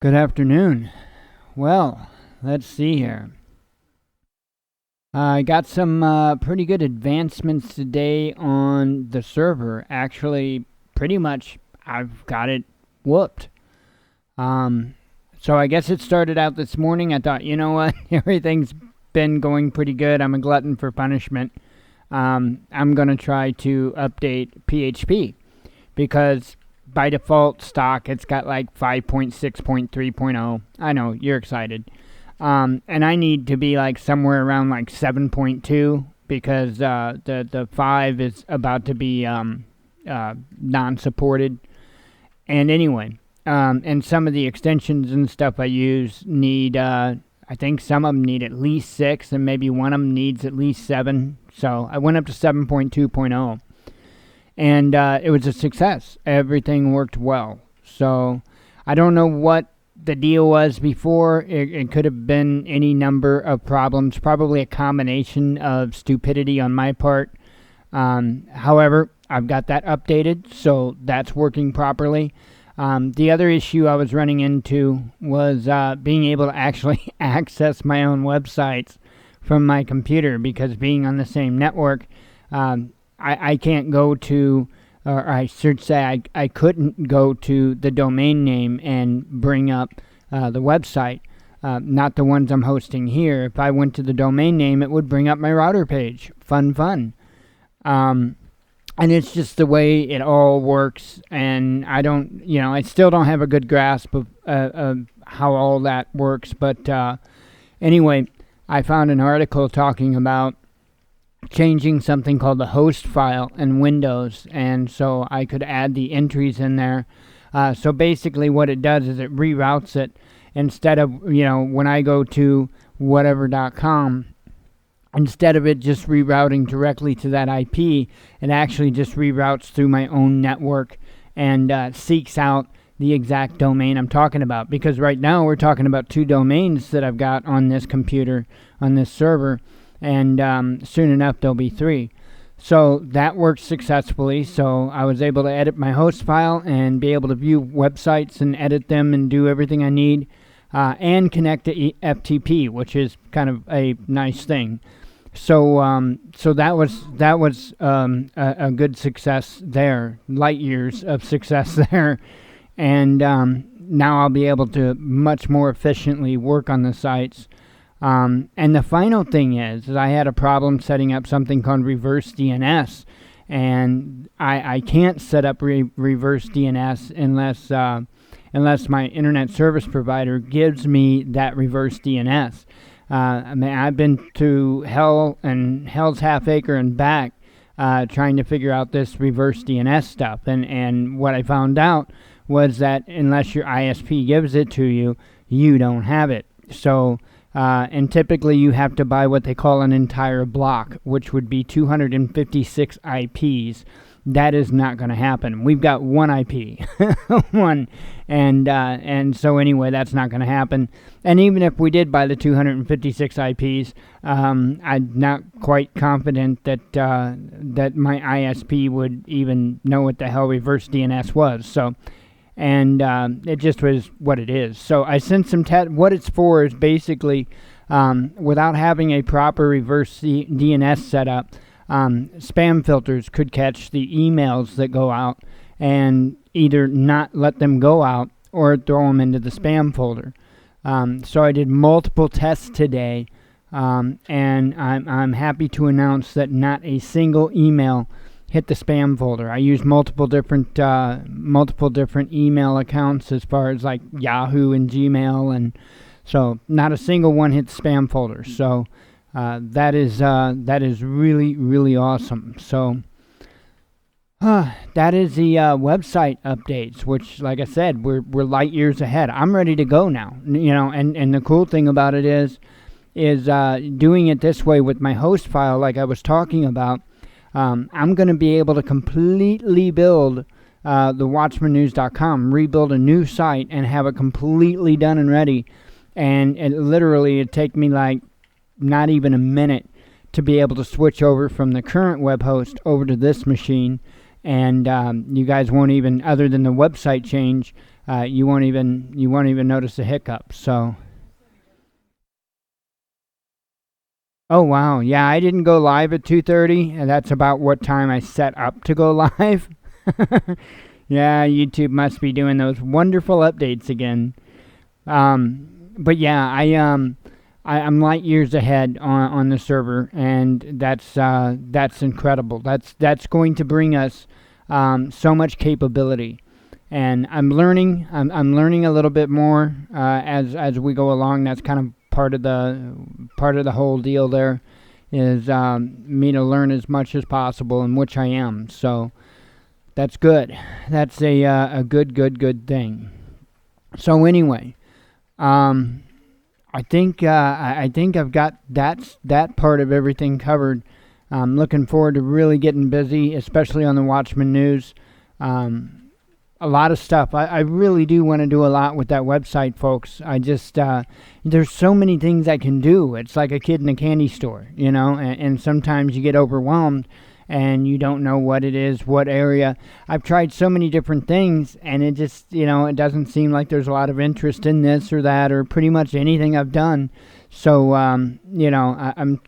Good afternoon. Well, let's see here. I got some pretty good advancements today on the server. Actually, pretty much I've got it whooped. So I guess it started out this morning. I thought, you know what? Everything's been going pretty good. I'm a glutton for punishment. I'm going to try to update PHP because by default stock it's got like 5.6.3.0. I know, you're excited. And I need to be like somewhere around like 7.2 because the 5 is about to be non-supported. And anyway, and some of the extensions and stuff I use need, I think some of them need at least 6 and maybe one of them needs at least 7. So I went up to 7.2.0. And it was a success. Everything worked well. So I don't know what the deal was before. It could have been any number of problems, probably a combination of stupidity on my part. However, I've got that updated, so that's working properly. The other issue I was running into was being able to actually access my own websites from my computer, because being on the same network, I can't go to, or I should say I couldn't go to the domain name and bring up the website, not the ones I'm hosting here. If I went to the domain name, it would bring up my router page. Fun. And it's just the way it all works, and I still don't have a good grasp of how all that works. But anyway, I found an article talking about changing something called the host file in Windows, and so I could add the entries in there. So basically what it does is it reroutes it. Instead of, when I go to whatever.com, instead of it just rerouting directly to that IP, it actually just reroutes through my own network and seeks out the exact domain I'm talking about. Because right now we're talking about 2 domains that I've got on this computer, on this server, and soon enough there'll be 3. So that worked successfully. So I was able to edit my host file and be able to view websites and edit them and do everything I need, and connect to FTP, which is kind of a nice thing. So so that was a good success there, light years of success there, and now I'll be able to much more efficiently work on the sites. And the final thing is I had a problem setting up something called reverse DNS, and I can't set up reverse DNS unless my internet service provider gives me that reverse DNS. I've been to hell and hell's half acre and back trying to figure out this reverse DNS stuff, and what I found out was that unless your ISP gives it to you, you don't have it. So and typically you have to buy what they call an entire block, which would be 256 IPs. That is not going to happen. We've got one IP, one, and so anyway, that's not going to happen. And even if we did buy the 256 IPs, I'm not quite confident that that my ISP would even know what the hell reverse DNS was. So. And it just was what it is. So I sent some what it's for is basically, without having a proper reverse DNS setup, spam filters could catch the emails that go out and either not let them go out or throw them into the spam folder. So I did multiple tests today, and I'm happy to announce that not a single email hit the spam folder. I use multiple different email accounts as far as like Yahoo and Gmail, and so not a single one hit the spam folder. So that is really, really awesome. So that is the website updates, which, like I said, we're light years ahead. I'm ready to go now. And the cool thing about it is doing it this way with my host file, like I was talking about. I'm going to be able to completely build the watchmannews.com, rebuild a new site, and have it completely done and ready. And it'd take me like not even a minute to be able to switch over from the current web host over to this machine. And you guys won't even, other than the website change, you won't even notice a hiccup. So, oh wow, yeah, I didn't go live at 2:30, and that's about what time I set up to go live. Yeah, YouTube must be doing those wonderful updates again. But yeah, I'm light years ahead on the server, and that's incredible. That's going to bring us so much capability, and I'm learning a little bit more as we go along. That's kind of part of the whole deal. There is me to learn as much as possible, and which I am. So that's good. That's a good thing. So anyway. Um, I think I've got that part of everything covered. I'm looking forward to really getting busy, especially on the Watchman News. A lot of stuff. I really do want to do a lot with that website, folks. I just there's so many things I can do. It's like a kid in a candy store, and sometimes you get overwhelmed and you don't know what it is, what area. I've tried so many different things, and it just, it doesn't seem like there's a lot of interest in this or that or pretty much anything I've done. So, I'm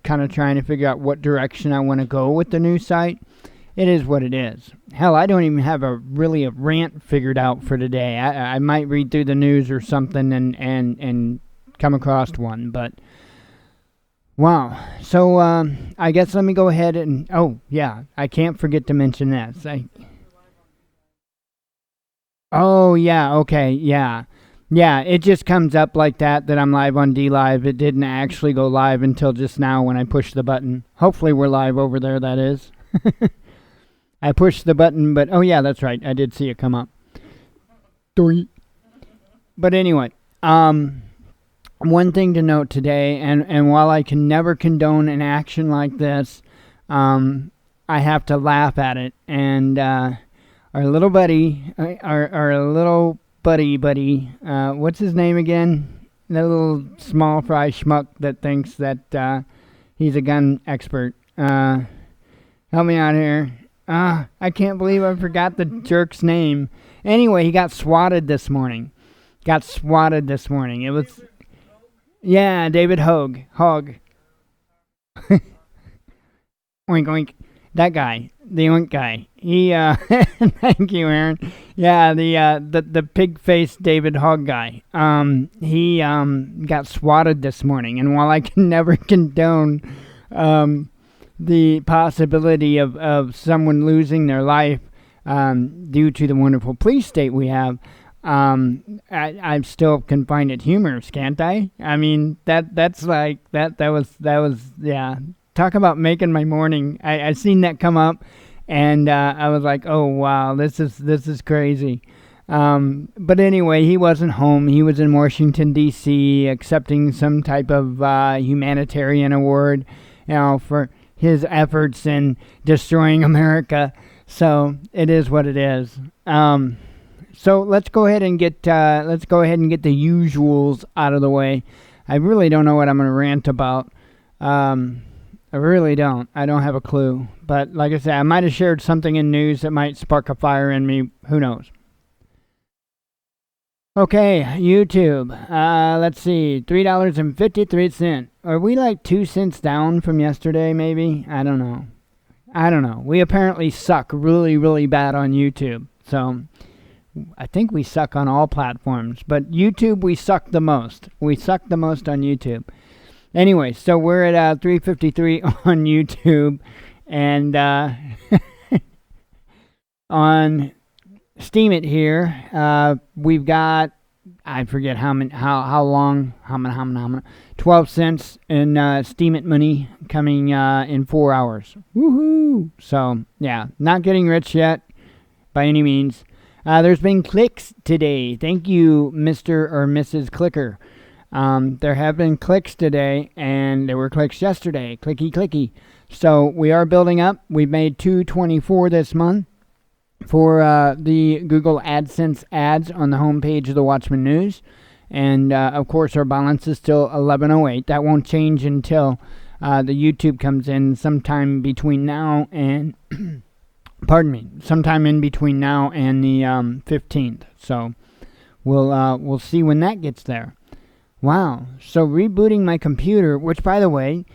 kind of trying to figure out what direction I want to go with the new site. It is what it is. Hell, I don't even have a rant figured out for today. I might read through the news or something and come across one, but wow. So I guess let me go ahead and oh yeah, I can't forget to mention this. Oh yeah, okay, yeah. Yeah, it just comes up like that I'm live on D Live. It didn't actually go live until just now when I pushed the button. Hopefully we're live over there, that is. I pushed the button, but oh yeah, that's right. I did see it come up. Doink. But anyway, one thing to note today, and while I can never condone an action like this, I have to laugh at it. And our little buddy, our little buddy, what's his name again? That little small fry schmuck that thinks that he's a gun expert. Help me out here. I can't believe I forgot the jerk's name. Anyway, he got swatted this morning. It was, yeah, David Hogg. Oink oink. That guy, the oink guy. He thank you, Aaron. Yeah, the pig-faced David Hogg guy. He got swatted this morning, and while I can never condone the possibility of someone losing their life due to the wonderful police state we have, I still can find it humorous, can't I? I mean, that's like that was yeah. Talk about making my morning. I seen that come up, and I was like, oh wow, this is crazy. But anyway, he wasn't home. He was in Washington D.C. accepting some type of humanitarian award, for his efforts in destroying America. So it is what it is. So let's go ahead and get the usuals out of the way. I really don't know what I'm going to rant about. I really don't. I don't have a clue. But like I said, I might have shared something in news that might spark a fire in me. Who knows? Okay, YouTube. Let's see. $3.53. Are we like 2 cents down from yesterday, maybe? I don't know. We apparently suck really, really bad on YouTube. So I think we suck on all platforms. But YouTube, we suck the most. We suck the most on YouTube. Anyway, so we're at 353 on YouTube, and on Steam It here, we've got, I forget how many 12 cents in Steam It money coming in 4 hours. Woohoo! So yeah, not getting rich yet by any means. There's been clicks today. Thank you, Mr. or Mrs. Clicker. There have been clicks today, and there were clicks yesterday. Clicky. So we are building up. We've made $2.24 this month for the Google AdSense ads on the homepage of the Watchman News. And, of course, our balance is still $11.08. That won't change until the YouTube comes in sometime between now and, sometime in between now and the 15th. So we'll see when that gets there. Wow. So rebooting my computer, which, by the way,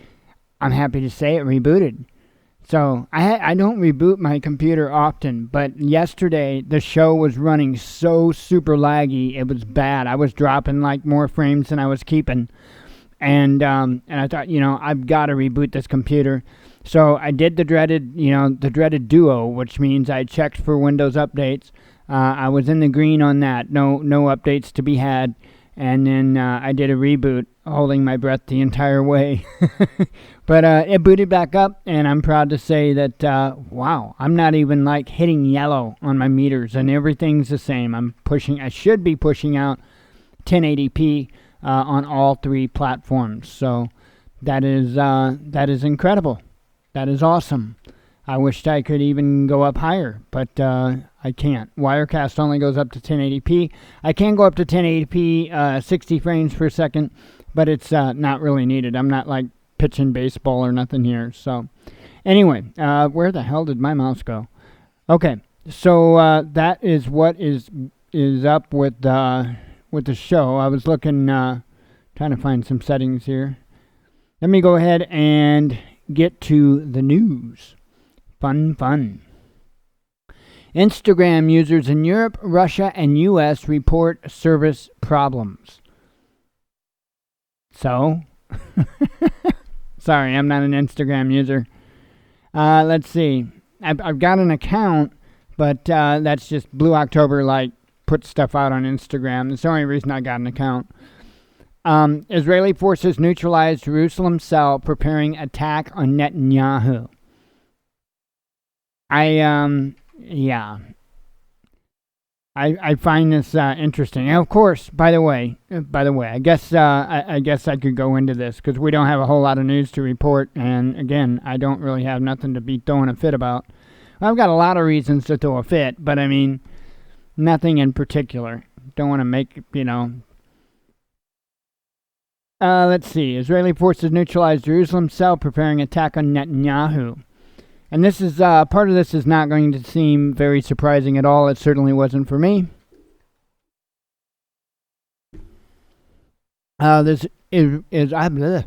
I'm happy to say it rebooted. So I don't reboot my computer often, but yesterday the show was running so super laggy, it was bad. I was dropping like more frames than I was keeping, and I thought, I've got to reboot this computer. So I did the dreaded Duo, which means I checked for Windows updates. I was in the green on that, no updates to be had, and then I did a reboot, holding my breath the entire way. But it booted back up, and I'm proud to say that, wow, I'm not even like hitting yellow on my meters, and everything's the same. I should be pushing out 1080p on all 3 platforms. So that is incredible. That is awesome. I wished I could even go up higher, but I can't. Wirecast only goes up to 1080p. I can go up to 1080p, 60 frames per second, but it's not really needed. I'm not like pitching baseball or nothing here. So anyway, where the hell did my mouse go? Okay, so that is what is up with the show. I was looking, trying to find some settings here. Let me go ahead and get to the news. Fun. Instagram users in Europe, Russia, and U.S. report service problems. So, sorry, I'm not an Instagram user. Let's see. I've got an account, but that's just Blue October, like, put stuff out on Instagram. That's the only reason I got an account. Israeli forces neutralized Jerusalem cell, preparing attack on Netanyahu. I find this interesting. And of course, by the way, I guess I could go into this because we don't have a whole lot of news to report, and again, I don't really have nothing to be throwing a fit about. I've got a lot of reasons to throw a fit, but I mean, nothing in particular. Don't want to make, let's see. Israeli forces neutralized Jerusalem cell, preparing attack on Netanyahu. And this is, part of this is not going to seem very surprising at all. It certainly wasn't for me. This is I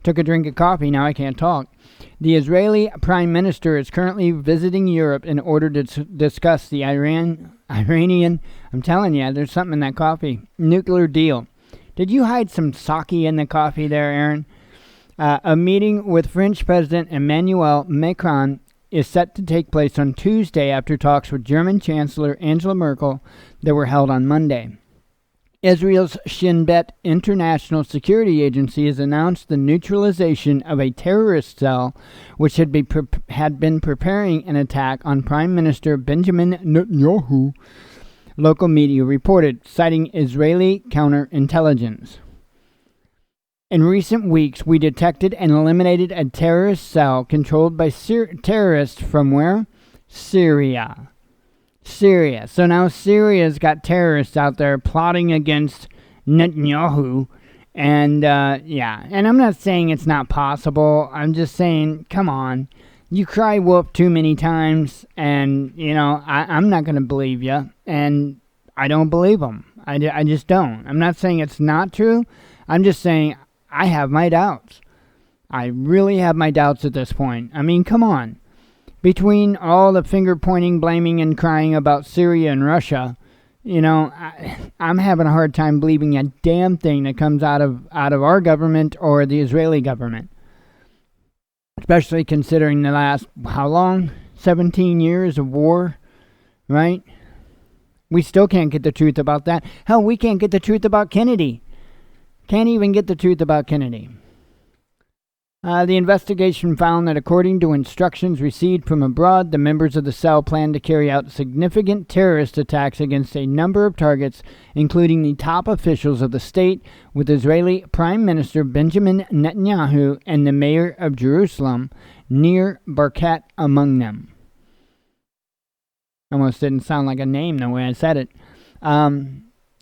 took a drink of coffee, now I can't talk. The Israeli Prime Minister is currently visiting Europe in order to discuss the Iranian, I'm telling you, there's something in that coffee, nuclear deal. Did you hide some sake in the coffee there, Aaron? A meeting with French President Emmanuel Macron is set to take place on Tuesday after talks with German Chancellor Angela Merkel that were held on Monday. Israel's Shin Bet International Security Agency has announced the neutralization of a terrorist cell which had been preparing an attack on Prime Minister Benjamin Netanyahu, local media reported, citing Israeli counterintelligence. In recent weeks, we detected and eliminated a terrorist cell controlled by terrorists from where? Syria. So now Syria's got terrorists out there plotting against Netanyahu. And, and I'm not saying it's not possible. I'm just saying, come on. You cry wolf too many times, and, I'm not going to believe you. And I don't believe them. I just don't. I'm not saying it's not true. I'm just saying I have my doubts. I really have my doubts at this point. I mean, come on. Between all the finger-pointing, blaming, and crying about Syria and Russia, I'm having a hard time believing a damn thing that comes out of our government or the Israeli government. Especially considering the last, how long? 17 years of war, right? We still can't get the truth about that. Hell, we can't get the truth about Kennedy. Can't even get the truth about Kennedy. The investigation found that according to instructions received from abroad, the members of the cell plan to carry out significant terrorist attacks against a number of targets, including the top officials of the state, with Israeli Prime Minister Benjamin Netanyahu and the mayor of Jerusalem, Nir Barkat, among them. Almost didn't sound like a name the way I said it.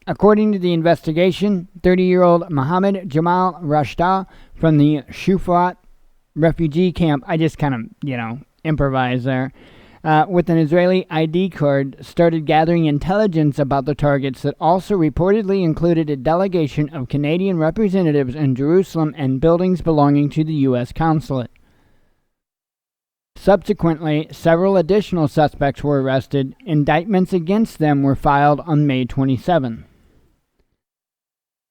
According to the investigation, 30-year-old Mohammed Jamal Rashda from the Shufat refugee camp, I just kind of, improvised there, with an Israeli ID card, started gathering intelligence about the targets that also reportedly included a delegation of Canadian representatives in Jerusalem and buildings belonging to the U.S. consulate. Subsequently, several additional suspects were arrested. Indictments against them were filed on May 27.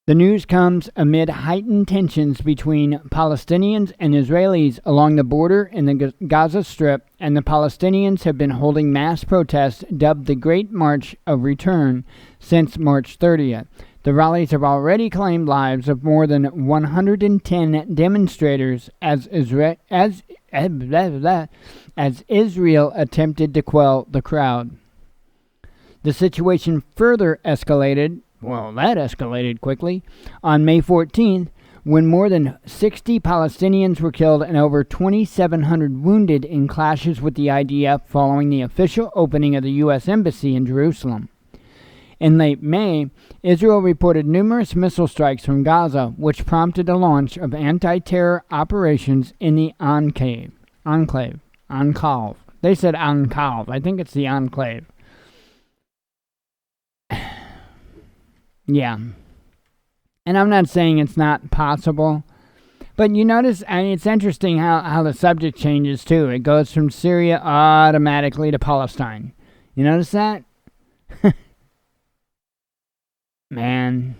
The news comes amid heightened tensions between Palestinians and Israelis along the border in the Gaza Strip, and the Palestinians have been holding mass protests dubbed the Great March of Return since March 30th. The rallies have already claimed lives of more than 110 demonstrators as Israel attempted to quell the crowd. The situation further escalated. Well, that escalated quickly on May 14th, when more than 60 Palestinians were killed and over 2,700 wounded in clashes with the IDF following the official opening of the U.S. Embassy in Jerusalem. In late May, Israel reported numerous missile strikes from Gaza, which prompted a launch of anti-terror operations in the enclave. They said enclave. I think it's the enclave. Yeah. And I'm not saying it's not possible, but you notice, I mean, it's interesting how the subject changes too. It goes from Syria automatically to Palestine. You notice that? Man.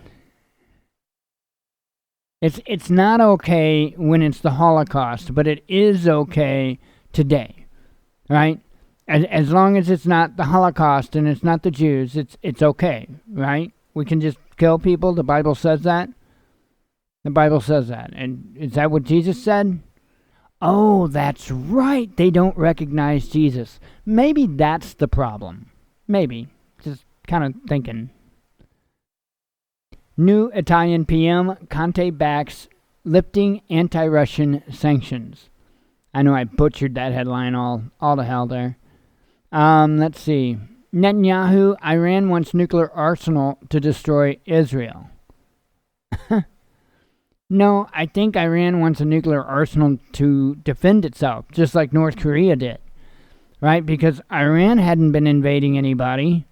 It's not okay when it's the Holocaust, but it is okay today, right? As long as it's not the Holocaust and it's not the Jews, it's okay, right? We can just kill people. The Bible says that. The Bible says that. And is that what Jesus said? Oh, that's right. They don't recognize Jesus. Maybe that's the problem. Maybe. Just kind of thinking. New Italian PM, Conte backs lifting anti-Russian sanctions. I know I butchered that headline all to hell there. Let's see. Netanyahu, Iran wants nuclear arsenal to destroy Israel. No, I think Iran wants a nuclear arsenal to defend itself, just like North Korea did. Right? Because Iran hadn't been invading anybody.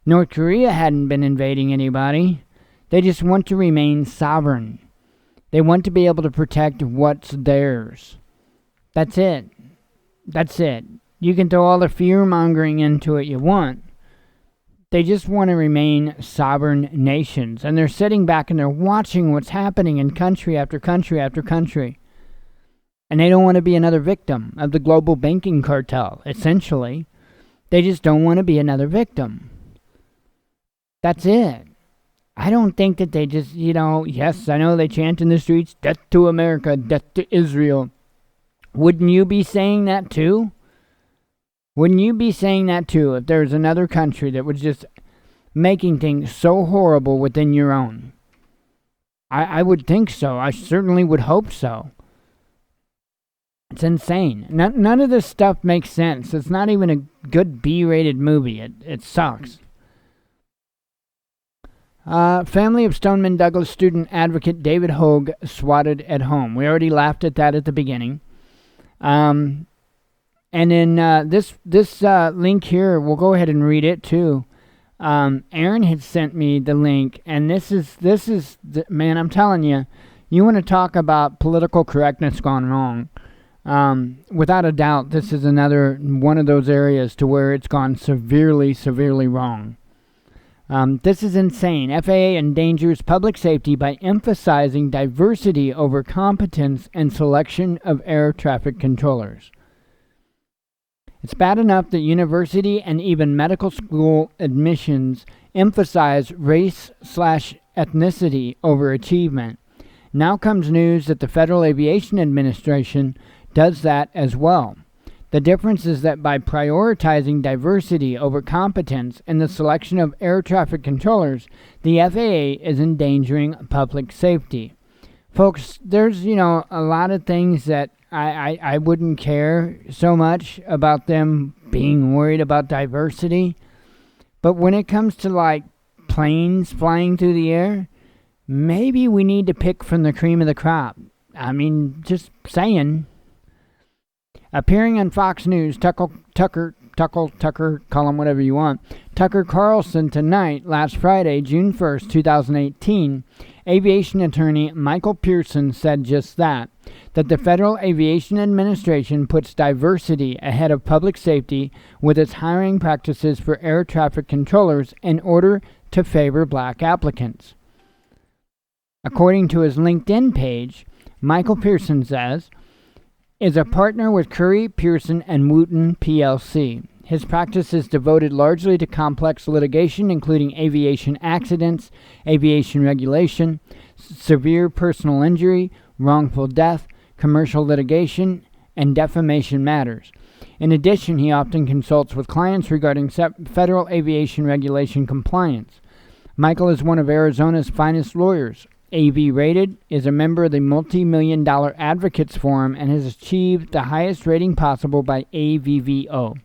North Korea hadn't been invading anybody. They just want to remain sovereign. They want to be able to protect what's theirs. That's it. That's it. You can throw all the fear-mongering into it you want. They just want to remain sovereign nations. And they're sitting back and they're watching what's happening in country after country after country. And they don't want to be another victim of the global banking cartel, essentially. They just don't want to be another victim. That's it. I don't think that they just, yes, I know they chant in the streets, death to America, death to Israel. Wouldn't you be saying that too? Wouldn't you be saying that too if there's another country that was just making things so horrible within your own? I would think so. I certainly would hope so. It's insane. None of this stuff makes sense. It's not even a good B-rated movie. It sucks. Family of Stoneman Douglas student advocate David Hogue swatted at home. We already laughed at that at the beginning. And then this link here, we'll go ahead and read it too. Aaron had sent me the link, and this is man, I'm telling you, you want to talk about political correctness gone wrong. Without a doubt, this is another one of those areas to where it's gone severely, severely wrong. This is insane. FAA endangers public safety by emphasizing diversity over competence and selection of air traffic controllers. It's bad enough that university and even medical school admissions emphasize race/ethnicity over achievement. Now comes news that the Federal Aviation Administration does that as well. The difference is that by prioritizing diversity over competence in the selection of air traffic controllers, the FAA is endangering public safety. Folks, there's, a lot of things that I wouldn't care so much about them being worried about diversity. But when it comes to, like, planes flying through the air, maybe we need to pick from the cream of the crop. I mean, just saying. Appearing on Fox News, Tucker Tucker, call him whatever you want, Tucker Carlson tonight, last Friday, June 1st, 2018, aviation attorney Michael Pearson said just that the Federal Aviation Administration puts diversity ahead of public safety with its hiring practices for air traffic controllers in order to favor black applicants. According to his LinkedIn page, Michael Pearson says, is a partner with Curry, Pearson, and Wooten PLC. His practice is devoted largely to complex litigation, including aviation accidents, aviation regulation, severe personal injury, wrongful death, commercial litigation, and defamation matters. In addition, he often consults with clients regarding federal aviation regulation compliance. Michael is one of Arizona's finest lawyers. AV Rated is a member of the multi-million-dollar Advocates Forum and has achieved the highest rating possible by AVVO.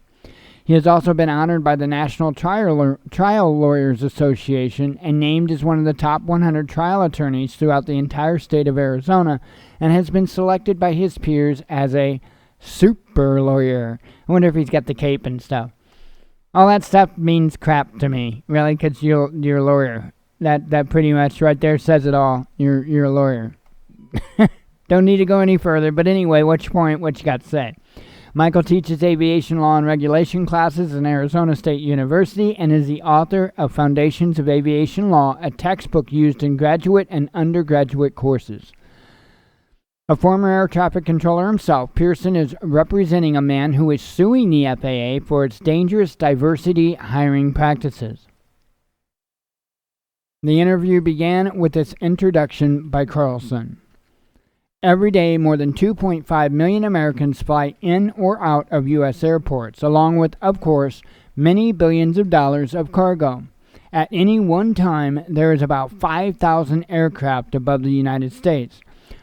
He has also been honored by the National Trial Lawyers Association and named as one of the top 100 trial attorneys throughout the entire state of Arizona, and has been selected by his peers as a super lawyer. I wonder if he's got the cape and stuff. All that stuff means crap to me, really, because you're a lawyer. That pretty much right there says it all. You're a lawyer. Don't need to go any further, but anyway, what's your point? What you got to say? Michael teaches aviation law and regulation classes in Arizona State University and is the author of Foundations of Aviation Law, a textbook used in graduate and undergraduate courses. A former air traffic controller himself, Pearson is representing a man who is suing the FAA for its dangerous diversity hiring practices. The interview began with this introduction by Carlson. Every day, more than 2.5 million Americans fly in or out of U.S. airports, along with, of course, many billions of dollars of cargo. At any one time, there is about 5,000 aircraft above the United States.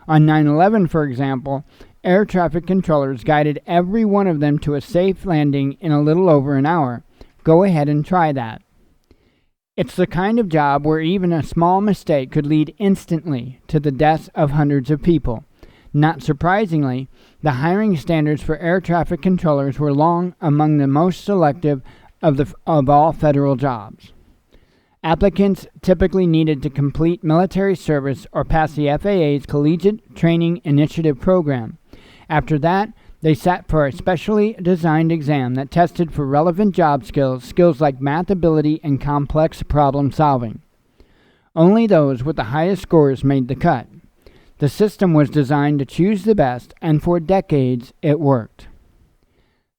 On 9/11, for example, air traffic controllers guided every one of them to a safe landing in a little over an hour. Go ahead and try that. It's the kind of job where even a small mistake could lead instantly to the deaths of hundreds of people. Not surprisingly, the hiring standards for air traffic controllers were long among the most selective of all federal jobs. Applicants typically needed to complete military service or pass the FAA's Collegiate Training Initiative program. After that, they sat for a specially designed exam that tested for relevant job skills like math ability and complex problem solving. Only those with the highest scores made the cut. The system was designed to choose the best, and for decades it worked.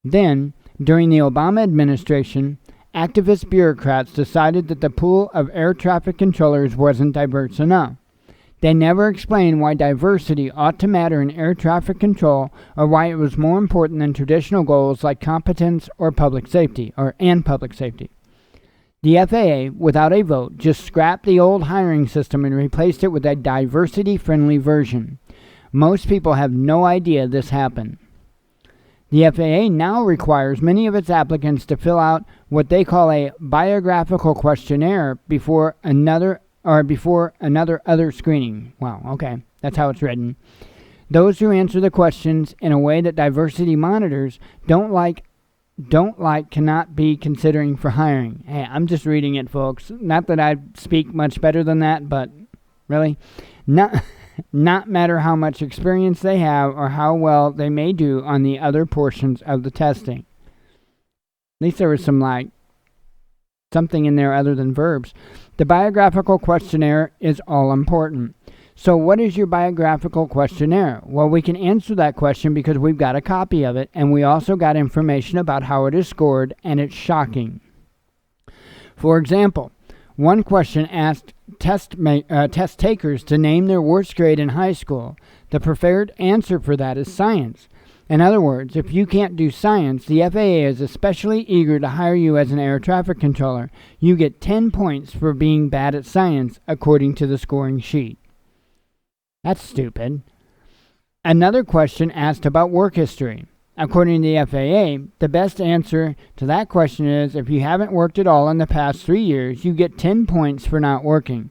Then, during the Obama administration, activist bureaucrats decided that the pool of air traffic controllers wasn't diverse enough. They never explained why diversity ought to matter in air traffic control, or why it was more important than traditional goals like competence or public safety. The FAA, without a vote, just scrapped the old hiring system and replaced it with a diversity-friendly version. Most people have no idea this happened. The FAA now requires many of its applicants to fill out what they call a biographical questionnaire before another screening. Wow, okay, that's how it's written. Those who answer the questions in a way that diversity monitors don't like cannot be considering for hiring. Hey, I'm just reading it, folks. Not that I speak much better than that, but really, not matter how much experience they have or how well they may do on the other portions of the testing. At least there was something in there other than verbs. The biographical questionnaire is all important. So what is your biographical questionnaire? Well, we can answer that question because we've got a copy of it, and we also got information about how it is scored, and it's shocking. For example, one question asked test takers to name their worst grade in high school. The preferred answer for that is science. In other words, if you can't do science, the FAA is especially eager to hire you as an air traffic controller. You get 10 points for being bad at science, according to the scoring sheet. That's stupid. Another question asked about work history. According to the FAA, the best answer to that question is if you haven't worked at all in the past 3 years, you get 10 points for not working.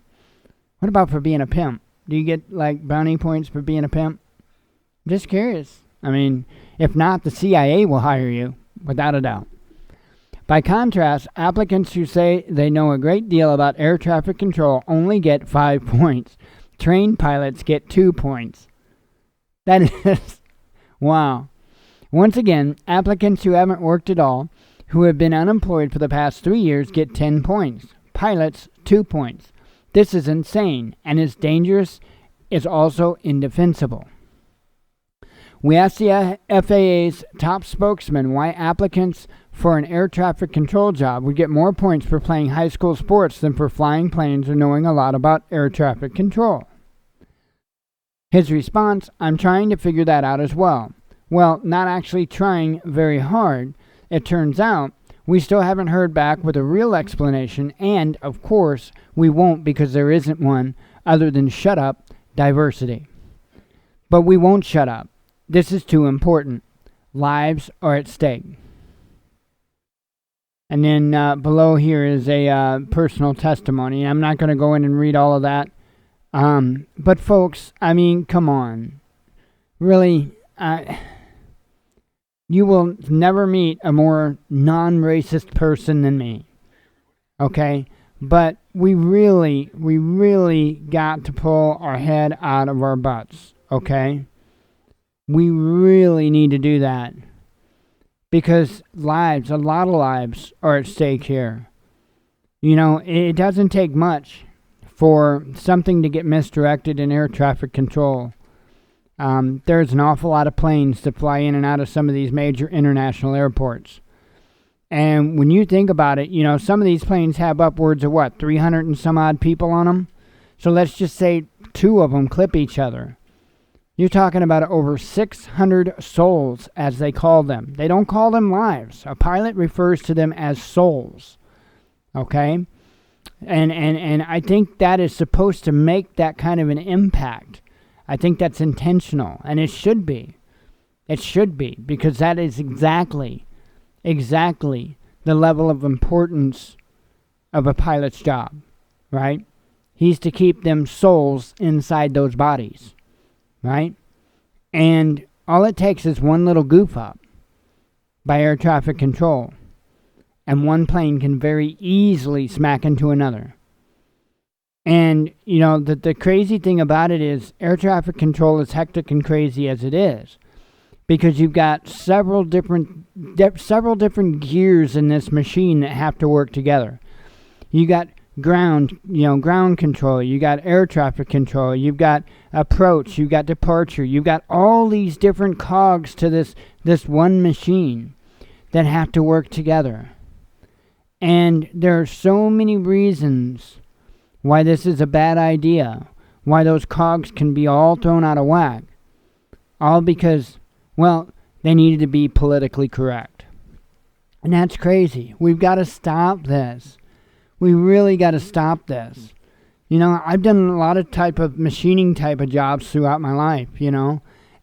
What about for being a pimp? Do you get like brownie points for being a pimp? I'm just curious. I mean, if not, the CIA will hire you, without a doubt. By contrast, applicants who say they know a great deal about air traffic control only get 5 points. Trained pilots get 2 points. That is, wow. Once again, applicants who haven't worked at all, who have been unemployed for the past 3 years, get 10 points. Pilots, 2 points. This is insane, and is dangerous, is also indefensible. We asked the FAA's top spokesman why applicants for an air traffic control job would get more points for playing high school sports than for flying planes or knowing a lot about air traffic control. His response, I'm trying to figure that out as well. Well, not actually trying very hard. It turns out we still haven't heard back with a real explanation, and, of course, we won't because there isn't one other than shut up, diversity. But we won't shut up. This is too important. Lives are at stake. And then below here is a personal testimony. I'm not going to go in and read all of that. But folks, I mean, come on. Really, you will never meet a more non-racist person than me. Okay? But we really got to pull our head out of our butts. Okay? We really need to do that. Because lives, a lot of lives, are at stake here. You know, it doesn't take much for something to get misdirected in air traffic control. There's an awful lot of planes that fly in and out of some of these major international airports. And when you think about it, you know, some of these planes have upwards of 300 and some odd people on them? So let's just say 2 of them clip each other. You're talking about over 600 souls, as they call them. They don't call them lives. A pilot refers to them as souls. Okay? And I think that is supposed to make that kind of an impact. I think that's intentional, and it should be. It should be, because that is exactly the level of importance of a pilot's job, right? He's to keep them souls inside those bodies, right? And all it takes is one little goof up by air traffic control, and one plane can very easily smack into another. And, you know, the crazy thing about it is air traffic control, as hectic and crazy as it is, because you've got several different gears in this machine that have to work together. You got ground control, you got air traffic control, you've got approach, you've got departure, you've got all these different cogs to this one machine that have to work together. And there are so many reasons why this is a bad idea, why those cogs can be all thrown out of whack. All because, well, they needed to be politically correct. And that's crazy. We've got to stop this. We really got to stop this. You know, I've done a lot of machining type of jobs throughout my life, you know.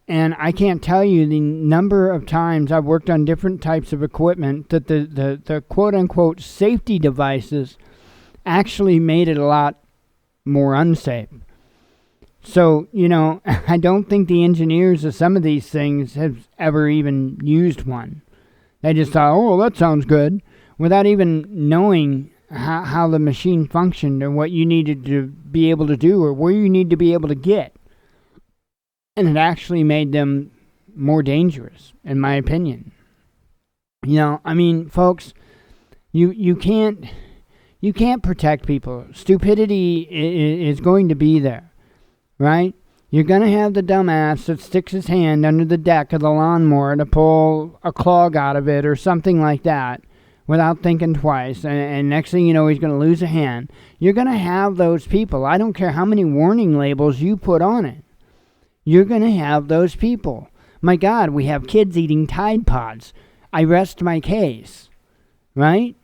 And I can't tell you the number of times I've worked on different types of equipment that the quote-unquote safety devices actually made it a lot more unsafe. So, you know, I don't think the engineers of some of these things have ever even used one. They just thought, oh, that sounds good, without even knowing how the machine functioned and what you needed to be able to do or where you need to be able to get. And it actually made them more dangerous, in my opinion. You know, I mean, folks, you can't protect people. Stupidity is going to be there, right? You're going to have the dumbass that sticks his hand under the deck of the lawnmower to pull a clog out of it or something like that without thinking twice, and next thing you know, he's going to lose a hand. You're going to have those people. I don't care how many warning labels you put on it. You're going to have those people. My God, we have kids eating Tide Pods. I rest my case, right?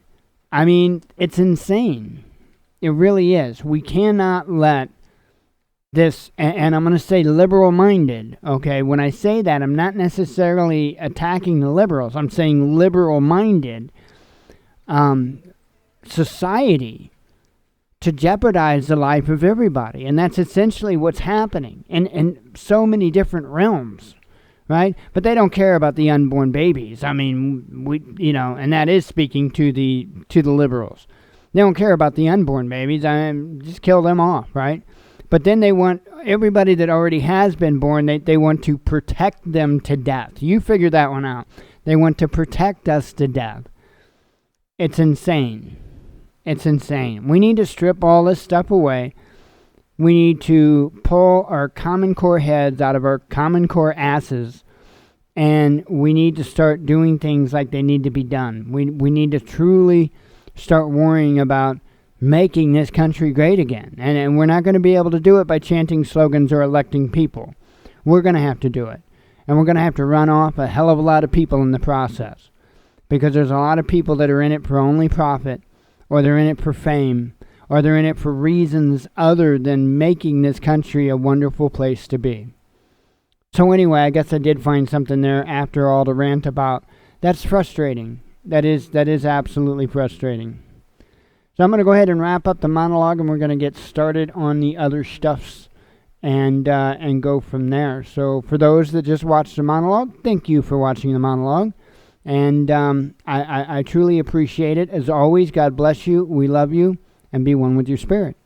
I mean, it's insane. It really is. We cannot let this, and I'm going to say liberal-minded, okay? When I say that, I'm not necessarily attacking the liberals. I'm saying liberal-minded society to jeopardize the life of everybody. And that's essentially what's happening in so many different realms, right? But they don't care about the unborn babies. I mean, and that is speaking to the liberals. They don't care about the unborn babies. Just kill them off, right? But then they want everybody that already has been born, they want to protect them to death. You figure that one out. They want to protect us to death. It's insane. It's insane. We need to strip all this stuff away. We need to pull our Common Core heads out of our Common Core asses, and we need to start doing things like they need to be done. We need to truly start worrying about making this country great again. And we're not going to be able to do it by chanting slogans or electing people. We're going to have to do it. And we're going to have to run off a hell of a lot of people in the process. Because there's a lot of people that are in it for only profit, or they're in it for fame, or they're in it for reasons other than making this country a wonderful place to be. So anyway, I guess I did find something there after all the rant about. That's frustrating. That is absolutely frustrating. So I'm going to go ahead and wrap up the monologue, and we're going to get started on the other stuffs and go from there. So for those that just watched the monologue, thank you for watching the monologue. And I truly appreciate it. As always, God bless you. We love you. And be one with your spirit.